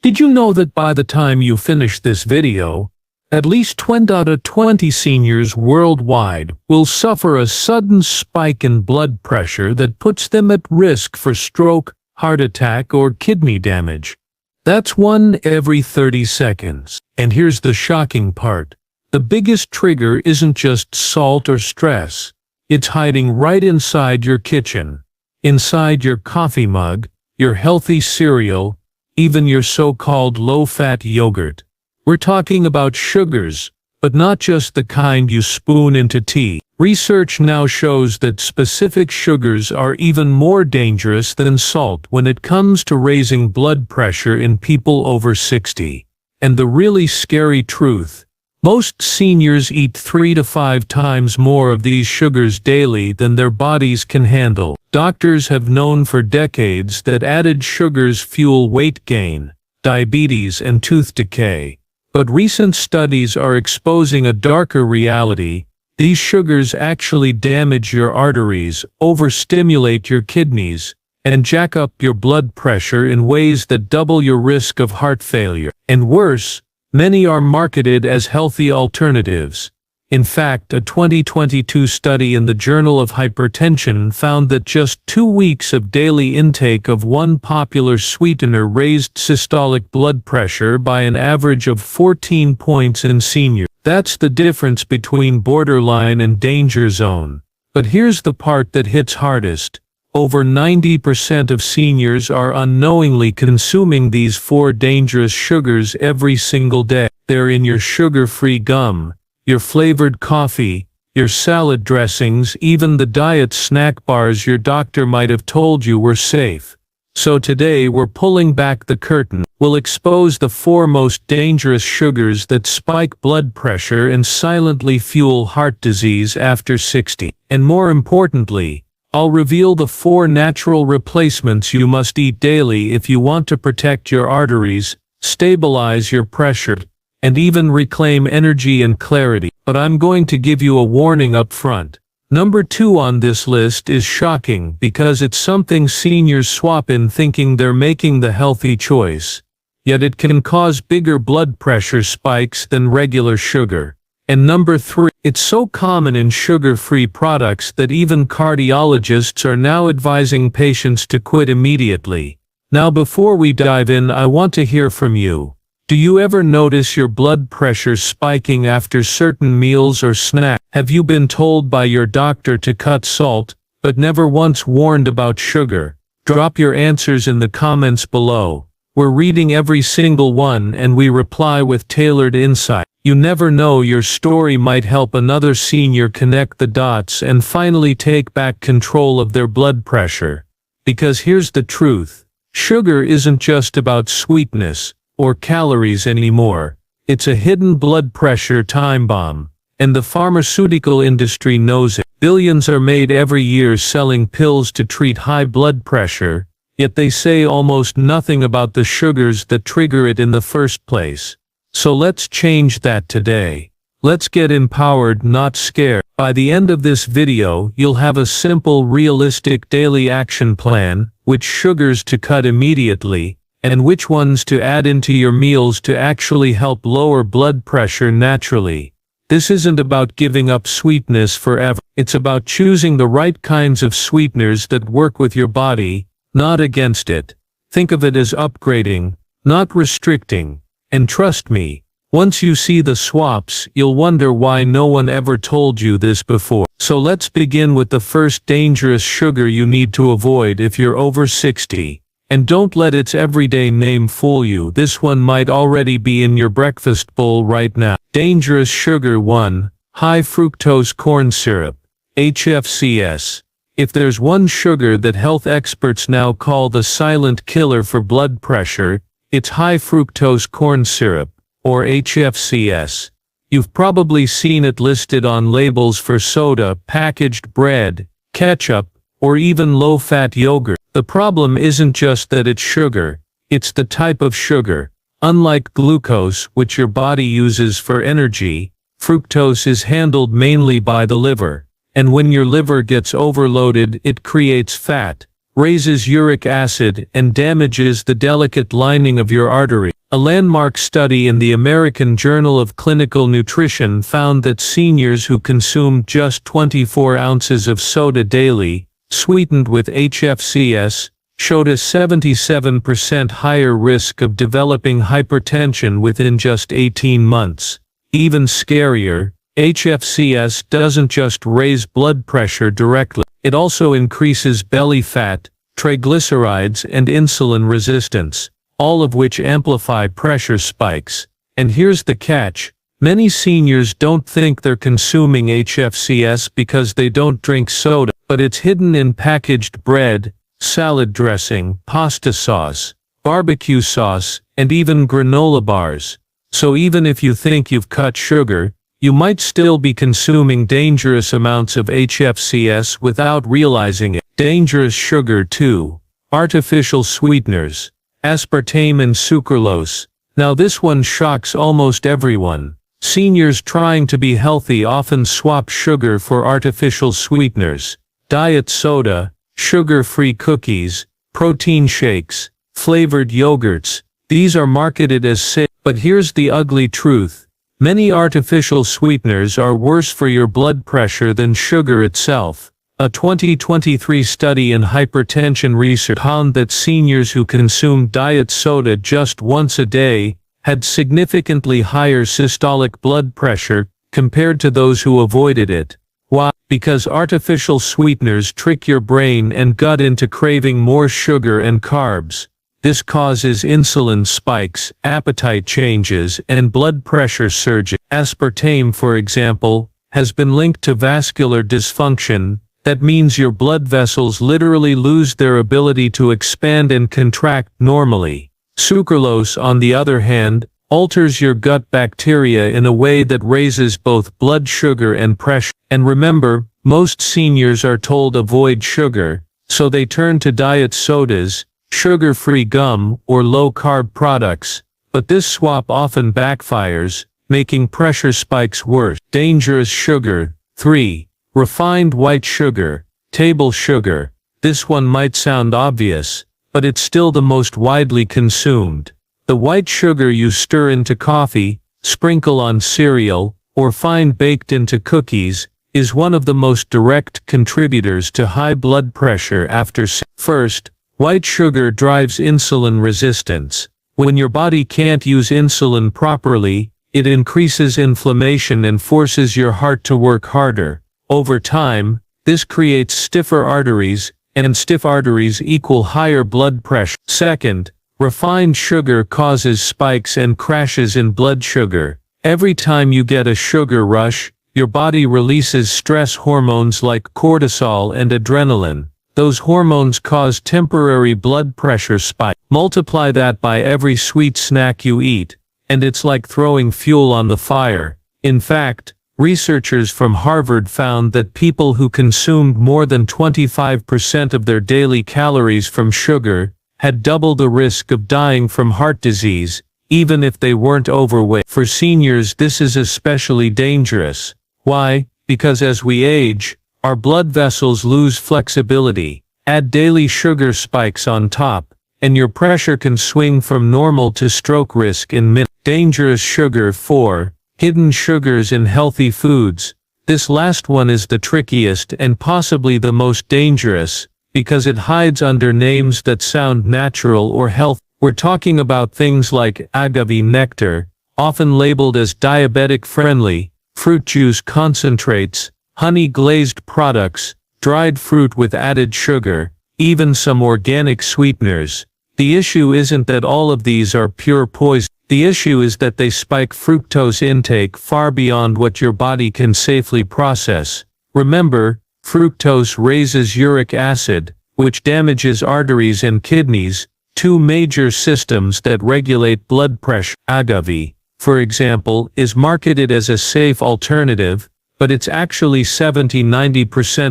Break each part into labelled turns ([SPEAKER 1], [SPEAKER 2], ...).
[SPEAKER 1] Did you know that by the time you finish this video, at least 20 out of 20 seniors worldwide will suffer a sudden spike in blood pressure that puts them at risk for stroke, heart attack, or kidney damage? That's 1 every 30 seconds. And here's the shocking part. The biggest trigger isn't just salt or stress. It's hiding right inside your kitchen, inside your coffee mug, your healthy cereal, even your so-called low-fat yogurt. We're talking about sugars, but not just the kind you spoon into tea. Research now shows that specific sugars are even more dangerous than salt when it comes to raising blood pressure in people over 60. And the really scary truth: most seniors eat 3 to 5 times more of these sugars daily than their bodies can handle. Doctors have known for decades that added sugars fuel weight gain, diabetes, and tooth decay. But recent studies are exposing a darker reality. These sugars actually damage your arteries, overstimulate your kidneys, and jack up your blood pressure in ways that double your risk of heart failure. And worse, many are marketed as healthy alternatives. In fact, a 2022 study in the Journal of Hypertension found that just 2 weeks of daily intake of one popular sweetener raised systolic blood pressure by an average of 14 points in seniors. That's the difference between borderline and danger zone. But here's the part that hits hardest. Over 90% of seniors are unknowingly consuming these 4 dangerous sugars every single day. They're in your sugar-free gum, your flavored coffee, your salad dressings, even the diet snack bars your doctor might have told you were safe. So today we're pulling back the curtain. We'll expose the 4 most dangerous sugars that spike blood pressure and silently fuel heart disease after 60. And more importantly, I'll reveal the 4 natural replacements you must eat daily if you want to protect your arteries, stabilize your pressure, and even reclaim energy and clarity. But I'm going to give you a warning up front. Number 2 on this list is shocking because it's something seniors swap in thinking they're making the healthy choice. Yet it can cause bigger blood pressure spikes than regular sugar. And number 3, it's so common in sugar-free products that even cardiologists are now advising patients to quit immediately. Now before we dive in, I want to hear from you. Do you ever notice your blood pressure spiking after certain meals or snacks? Have you been told by your doctor to cut salt, but never once warned about sugar? Drop your answers in the comments below. We're reading every single one and we reply with tailored insight. You never know, your story might help another senior connect the dots and finally take back control of their blood pressure. Because here's the truth. Sugar isn't just about sweetness or calories anymore. It's a hidden blood pressure time bomb. And the pharmaceutical industry knows it. Billions are made every year selling pills to treat high blood pressure, yet they say almost nothing about the sugars that trigger it in the first place. So let's change that today. Let's get empowered, not scared. By the end of this video, you'll have a simple, realistic daily action plan, which sugars to cut immediately, and which ones to add into your meals to actually help lower blood pressure naturally. This isn't about giving up sweetness forever. It's about choosing the right kinds of sweeteners that work with your body, not against it. Think of it as upgrading, not restricting. And trust me, once you see the swaps, you'll wonder why no one ever told you this before. So let's begin with the first dangerous sugar you need to avoid if you're over 60. And don't let its everyday name fool you. This one might already be in your breakfast bowl right now. Dangerous sugar 1. High fructose corn syrup, HFCS. If there's one sugar that health experts now call the silent killer for blood pressure, it's high fructose corn syrup, or HFCS. You've probably seen it listed on labels for soda, packaged bread, ketchup, or even low-fat yogurt. The problem isn't just that it's sugar, it's the type of sugar. Unlike glucose, which your body uses for energy, fructose is handled mainly by the liver. And when your liver gets overloaded, it creates fat, raises uric acid, and damages the delicate lining of your artery. A landmark study in the American Journal of Clinical Nutrition found that seniors who consumed just 24 ounces of soda daily, sweetened with HFCS, showed a 77% higher risk of developing hypertension within just 18 months. Even scarier, HFCS doesn't just raise blood pressure directly, it also increases belly fat, triglycerides, and insulin resistance, all of which amplify pressure spikes. And here's the catch. Many seniors don't think they're consuming HFCS because they don't drink soda, but it's hidden in packaged bread, salad dressing, pasta sauce, barbecue sauce, and even granola bars. So even if you think you've cut sugar, you might still be consuming dangerous amounts of HFCS without realizing it. Dangerous sugar too. Artificial sweeteners. Aspartame and sucralose. Now this one shocks almost everyone. Seniors trying to be healthy often swap sugar for artificial sweeteners. Diet soda, sugar-free cookies, protein shakes, flavored yogurts. These are marketed as safe, but here's the ugly truth. Many artificial sweeteners are worse for your blood pressure than sugar itself. A 2023 study in hypertension research found that seniors who consumed diet soda just once a day had significantly higher systolic blood pressure compared to those who avoided it. Why? Because artificial sweeteners trick your brain and gut into craving more sugar and carbs. This causes insulin spikes, appetite changes, and blood pressure surges. Aspartame, for example, has been linked to vascular dysfunction. That means your blood vessels literally lose their ability to expand and contract normally. Sucralose, on the other hand, alters your gut bacteria in a way that raises both blood sugar and pressure. And remember, most seniors are told avoid sugar, so they turn to diet sodas, sugar-free gum, or low-carb products. But this swap often backfires, making pressure spikes worse. Dangerous sugar. 3. Refined white sugar, table sugar. This one might sound obvious, but it's still the most widely consumed. The white sugar you stir into coffee, sprinkle on cereal, or find baked into cookies, is one of the most direct contributors to high blood pressure after. First, white sugar drives insulin resistance. When your body can't use insulin properly, it increases inflammation and forces your heart to work harder. Over time, this creates stiffer arteries, and stiff arteries equal higher blood pressure. Second, refined sugar causes spikes and crashes in blood sugar. Every time you get a sugar rush, your body releases stress hormones like cortisol and adrenaline. Those hormones cause temporary blood pressure spikes. Multiply that by every sweet snack you eat, and it's like throwing fuel on the fire. In fact, researchers from Harvard found that people who consumed more than 25% of their daily calories from sugar had double the risk of dying from heart disease, even if they weren't overweight. For seniors, this is especially dangerous. Why? Because as we age, our blood vessels lose flexibility. Add daily sugar spikes on top, and your pressure can swing from normal to stroke risk in minutes. Dangerous sugar. 4. Hidden sugars in healthy foods. This last one is the trickiest and possibly the most dangerous, because it hides under names that sound natural or healthy. We're talking about things like agave nectar, often labeled as diabetic-friendly, fruit juice concentrates, honey-glazed products, dried fruit with added sugar, even some organic sweeteners. The issue isn't that all of these are pure poison. The issue is that they spike fructose intake far beyond what your body can safely process. Remember, fructose raises uric acid, which damages arteries and kidneys, two major systems that regulate blood pressure. Agave, for example, is marketed as a safe alternative, but it's actually 70–90%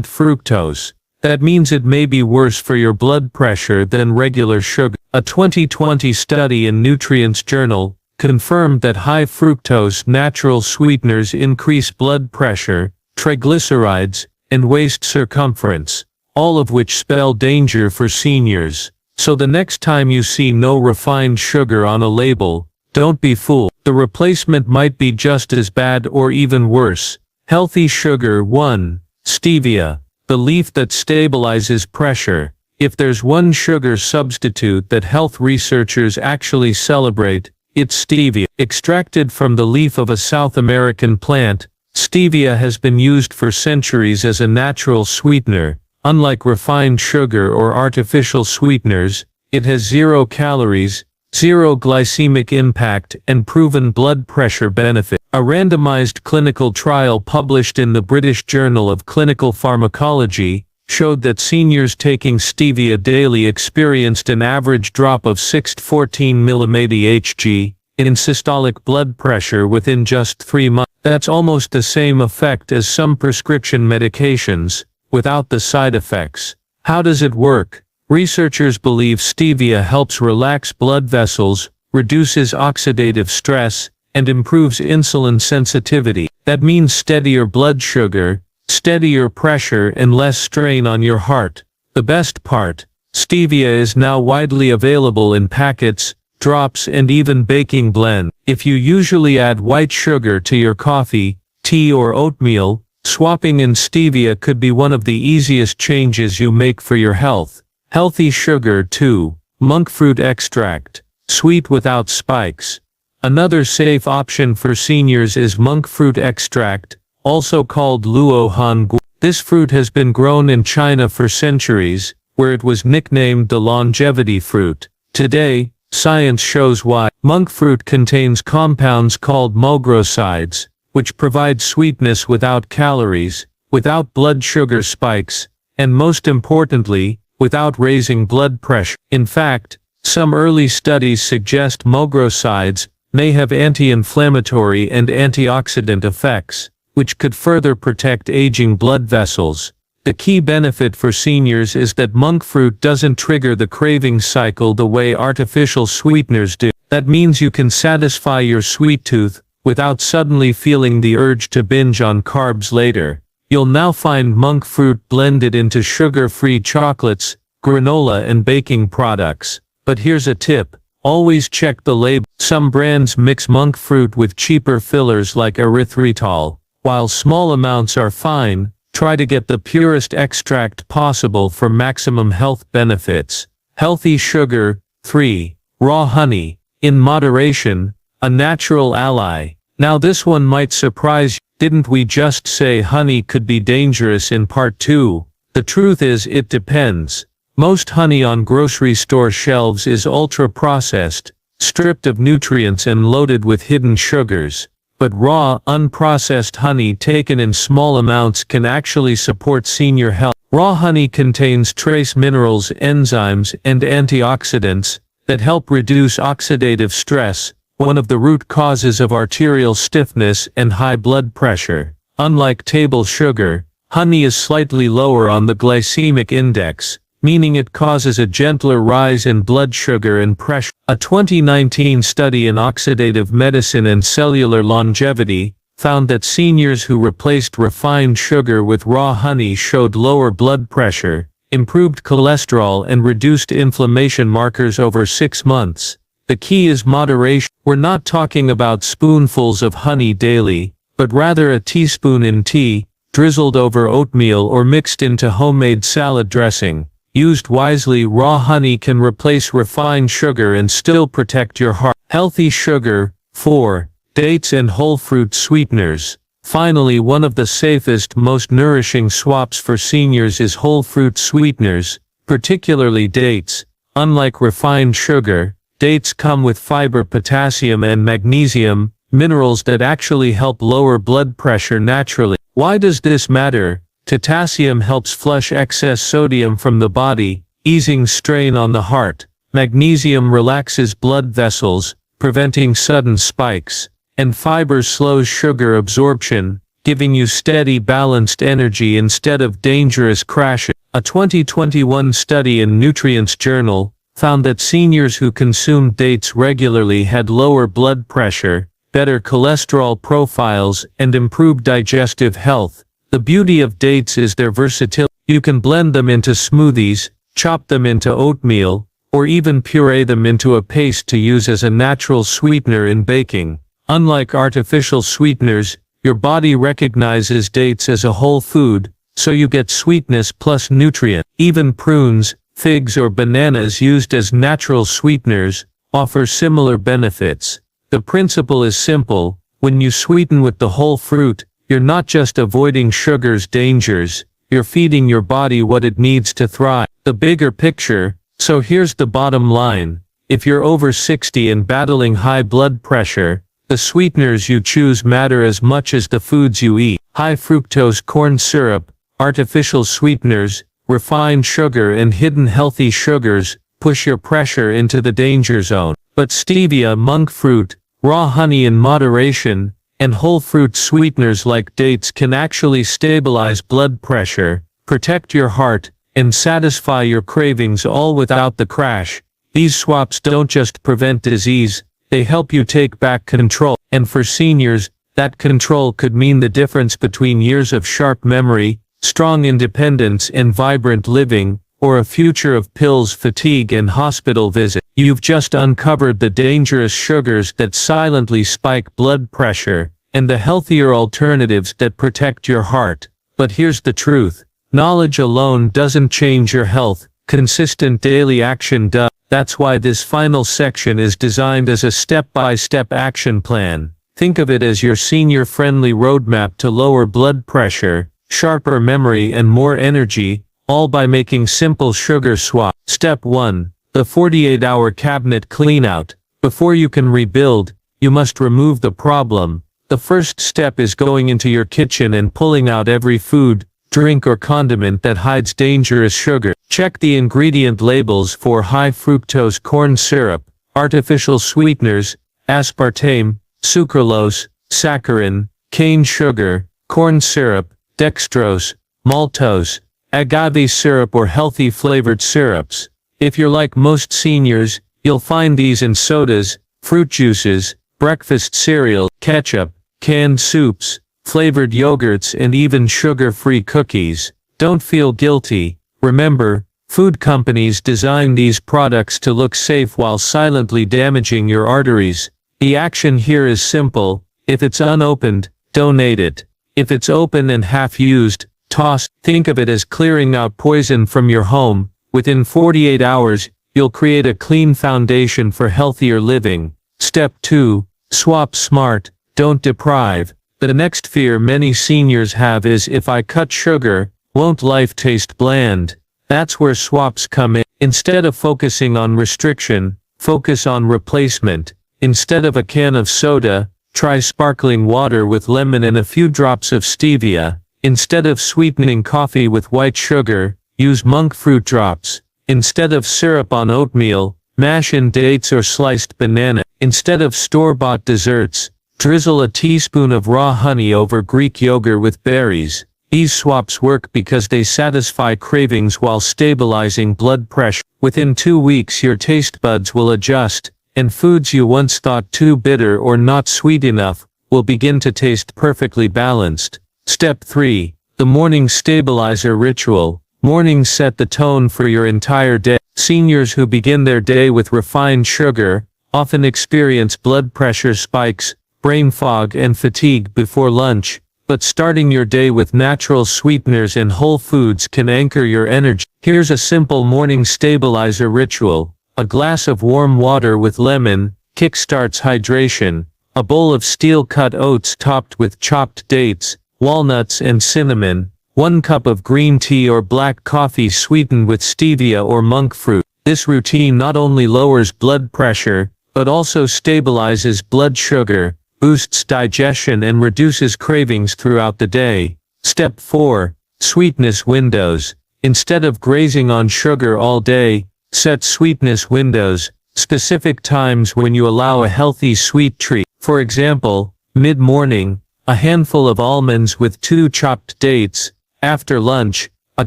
[SPEAKER 1] fructose. That means it may be worse for your blood pressure than regular sugar. A 2020 study in Nutrients Journal confirmed that high fructose natural sweeteners increase blood pressure, triglycerides, and waist circumference, all of which spell danger for seniors. So the next time you see no refined sugar on a label, Don't be fooled. The replacement might be just as bad or even worse. Healthy sugar. 1. Stevia, the leaf that stabilizes pressure. If there's one sugar substitute that health researchers actually celebrate, it's stevia. Extracted from the leaf of a South American plant, stevia has been used for centuries as a natural sweetener. Unlike refined sugar or artificial sweeteners, it has 0 calories, 0 glycemic impact, and proven blood pressure benefit. A randomized clinical trial published in the British Journal of Clinical Pharmacology showed that seniors taking stevia daily experienced an average drop of 6 to 14 mmHg in systolic blood pressure within just 3 months. That's almost the same effect as some prescription medications, without the side effects. How does it work? Researchers believe stevia helps relax blood vessels, reduces oxidative stress, and improves insulin sensitivity. That means steadier blood sugar, steadier pressure, and less strain on your heart. The best part, stevia is now widely available in packets, drops, and even baking blend. If you usually add white sugar to your coffee, tea, or oatmeal, swapping in stevia could be one of the easiest changes you make for your health. Healthy sugar. 2. Monk fruit extract, sweet without spikes. Another safe option for seniors is monk fruit extract, also called luo han gu. This fruit has been grown in China for centuries, where it was nicknamed the longevity fruit. Today, science shows why. Monk fruit contains compounds called mugrosides, which provide sweetness without calories, without blood sugar spikes, and most importantly, without raising blood pressure. In fact, some early studies suggest mugrosides may have anti-inflammatory and antioxidant effects, which could further protect aging blood vessels. The key benefit for seniors is that monk fruit doesn't trigger the craving cycle the way artificial sweeteners do. That means you can satisfy your sweet tooth without suddenly feeling the urge to binge on carbs later. You'll now find monk fruit blended into sugar-free chocolates, granola, and baking products. But here's a tip. Always check the label. Some brands mix monk fruit with cheaper fillers like erythritol. While small amounts are fine, try to get the purest extract possible for maximum health benefits. Healthy sugar. 3. Raw honey, in moderation, a natural ally. Now this one might surprise you. Didn't we just say honey could be dangerous in part 2? The truth is, it depends. Most honey on grocery store shelves is ultra-processed, stripped of nutrients and loaded with hidden sugars. But raw, unprocessed honey taken in small amounts can actually support senior health. Raw honey contains trace minerals, enzymes, and antioxidants that help reduce oxidative stress, one of the root causes of arterial stiffness and high blood pressure. Unlike table sugar, honey is slightly lower on the glycemic index, meaning it causes a gentler rise in blood sugar and pressure. A 2019 study in oxidative medicine and cellular longevity found that seniors who replaced refined sugar with raw honey showed lower blood pressure, improved cholesterol, and reduced inflammation markers over 6 months. The key is moderation. We're not talking about spoonfuls of honey daily, but rather a teaspoon in tea, drizzled over oatmeal, or mixed into homemade salad dressing. Used wisely, raw honey can replace refined sugar and still protect your heart. Healthy sugar. 4. Dates and whole fruit sweeteners. Finally, one of the safest, most nourishing swaps for seniors is whole fruit sweeteners, particularly dates. Unlike refined sugar, dates come with fiber, potassium, and magnesium, minerals that actually help lower blood pressure naturally. Why does this matter? Potassium helps flush excess sodium from the body, easing strain on the heart. Magnesium relaxes blood vessels, preventing sudden spikes. And fiber slows sugar absorption, giving you steady, balanced energy instead of dangerous crashes. A 2021 study in Nutrients Journal found that seniors who consumed dates regularly had lower blood pressure, better cholesterol profiles, and improved digestive health. The beauty of dates is their versatility. You can blend them into smoothies, chop them into oatmeal, or even puree them into a paste to use as a natural sweetener in baking. Unlike artificial sweeteners, your body recognizes dates as a whole food, so you get sweetness plus nutrient. Even prunes, figs or bananas used as natural sweeteners offer similar benefits. The principle is simple: when you sweeten with the whole fruit, you're not just avoiding sugar's dangers, you're feeding your body what it needs to thrive. The bigger picture. So here's the bottom line: if you're over 60 and battling high blood pressure, the sweeteners you choose matter as much as the foods you eat. High fructose corn syrup, artificial sweeteners, refined sugar and hidden healthy sugars push your pressure into the danger zone. But stevia, monk fruit, raw honey in moderation, and whole fruit sweeteners like dates can actually stabilize blood pressure, protect your heart, and satisfy your cravings all without the crash. These swaps don't just prevent disease, they help you take back control. And for seniors, that control could mean the difference between years of sharp memory, strong independence and vibrant living, or a future of pills, fatigue and hospital visits. You've just uncovered the dangerous sugars that silently spike blood pressure, and the healthier alternatives that protect your heart. But here's the truth: knowledge alone doesn't change your health, consistent daily action does. That's why this final section is designed as a step-by-step action plan. Think of it as your senior-friendly roadmap to lower blood pressure, sharper memory and more energy, all by making simple sugar swap. Step 1. The 48-hour cabinet cleanout. Before you can rebuild, you must remove the problem. The first step is going into your kitchen and pulling out every food, drink or condiment that hides dangerous sugar. Check the ingredient labels for high fructose corn syrup, artificial sweeteners, aspartame, sucralose, saccharin, cane sugar, corn syrup, dextrose, maltose, agave syrup or healthy flavored syrups. If you're like most seniors, you'll find these in sodas, fruit juices, breakfast cereal, ketchup, canned soups, flavored yogurts and even sugar-free cookies. Don't feel guilty. Remember, food companies design these products to look safe while silently damaging your arteries. The action here is simple: if it's unopened, donate it. If it's open and half-used, toss. Think of it as clearing out poison from your home. Within 48 hours, you'll create a clean foundation for healthier living. Step 2. Swap smart, don't deprive. The next fear many seniors have is, if I cut sugar, won't life taste bland? That's where swaps come in. Instead of focusing on restriction, focus on replacement. Instead of a can of soda, try sparkling water with lemon and a few drops of stevia. Instead of sweetening coffee with white sugar, use monk fruit drops. Instead of syrup on oatmeal, mash in dates or sliced banana. Instead of store-bought desserts, drizzle a teaspoon of raw honey over Greek yogurt with berries. These swaps work because they satisfy cravings while stabilizing blood pressure. Within 2 weeks your taste buds will adjust, and foods you once thought too bitter or not sweet enough will begin to taste perfectly balanced. Step 3. The morning stabilizer ritual. Mornings set the tone for your entire day. Seniors who begin their day with refined sugar often experience blood pressure spikes, brain fog and fatigue before lunch, but starting your day with natural sweeteners and whole foods can anchor your energy. Here's a simple morning stabilizer ritual. A glass of warm water with lemon kickstarts hydration. A bowl of steel-cut oats topped with chopped dates, walnuts and cinnamon. 1 cup of green tea or black coffee sweetened with stevia or monk fruit. This routine not only lowers blood pressure, but also stabilizes blood sugar, boosts digestion and reduces cravings throughout the day. Step 4. Sweetness windows. Instead of grazing on sugar all day, set sweetness windows, specific times when you allow a healthy sweet treat. For example, mid-morning, a handful of almonds with 2 chopped dates. After lunch, a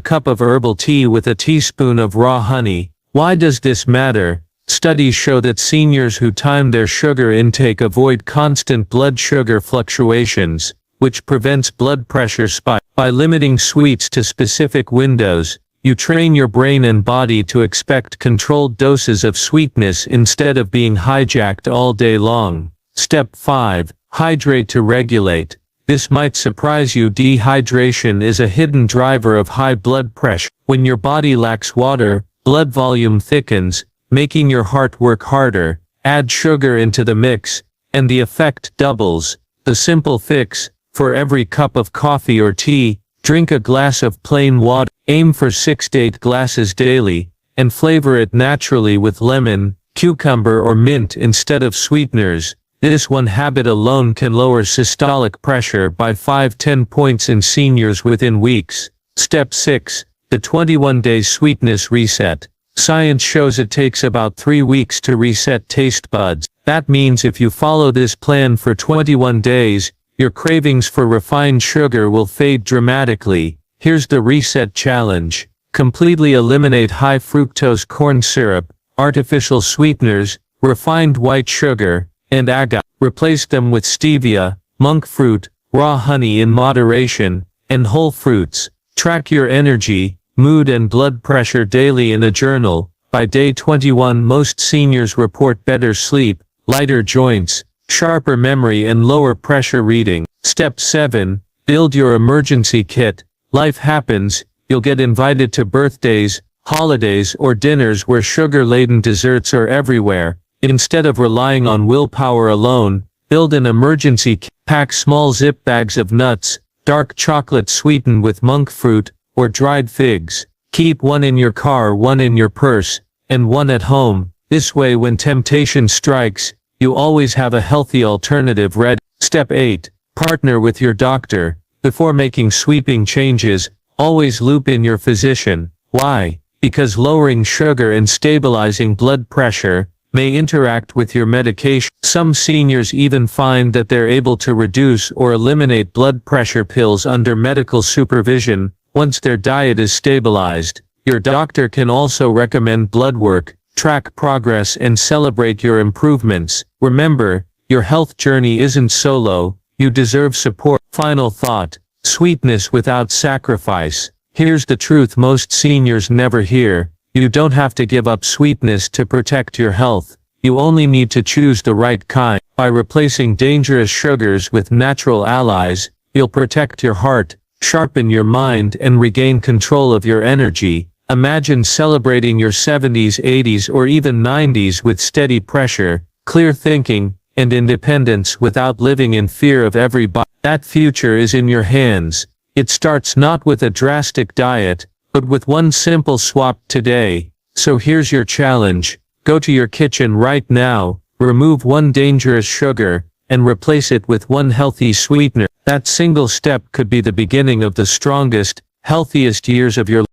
[SPEAKER 1] cup of herbal tea with a teaspoon of raw honey. Why does this matter? Studies show that seniors who time their sugar intake avoid constant blood sugar fluctuations, which prevents blood pressure spikes. By limiting sweets to specific windows, You train your brain and body to expect controlled doses of sweetness instead of being hijacked all day long. Step 5. Hydrate to regulate. This might surprise you. Dehydration is a hidden driver of high blood pressure. When your body lacks water, blood volume thickens, making your heart work harder. Add sugar into the mix, and the effect doubles. The simple fix: for every cup of coffee or tea, drink a glass of plain water. Aim for 6 to 8 glasses daily, and flavor it naturally with lemon, cucumber or mint instead of sweeteners. This one habit alone can lower systolic pressure by 5-10 points in seniors within weeks. Step 6. The 21-day sweetness reset. Science shows it takes about 3 weeks to reset taste buds. That means if you follow this plan for 21 days, your cravings for refined sugar will fade dramatically. Here's the reset challenge. Completely eliminate high fructose corn syrup, artificial sweeteners, refined white sugar, and agave. Replace them with stevia, monk fruit, raw honey in moderation, and whole fruits. Track your energy, mood and blood pressure daily in a journal. By day 21, most seniors report better sleep, lighter joints, sharper memory and lower pressure reading. Step 7. Build your emergency kit. Life happens, you'll get invited to birthdays, holidays or dinners where sugar-laden desserts are everywhere. Instead of relying on willpower alone, build an emergency kit. Pack small zip bags of nuts, dark chocolate sweetened with monk fruit, or dried figs. Keep one in your car, one in your purse, and one at home. This way when temptation strikes, you always have a healthy alternative ready. Step 8. Partner with your doctor. Before making sweeping changes, always loop in your physician. Why? Because lowering sugar and stabilizing blood pressure may interact with your medication. Some seniors even find that they're able to reduce or eliminate blood pressure pills under medical supervision once their diet is stabilized. Your doctor can also recommend blood work, track progress and celebrate your improvements. Remember, your health journey isn't solo, you deserve support. Final thought: sweetness without sacrifice. Here's the truth most seniors never hear. You don't have to give up sweetness to protect your health. You only need to choose the right kind. By replacing dangerous sugars with natural allies, you'll protect your heart, sharpen your mind and regain control of your energy. Imagine celebrating your 70s, 80s or even 90s with steady pressure, clear thinking, and independence without living in fear of every bite. That future is in your hands. It starts not with a drastic diet, but with one simple swap today. So here's your challenge. Go to your kitchen right now, remove one dangerous sugar, and replace it with one healthy sweetener. That single step could be the beginning of the strongest, healthiest years of your life.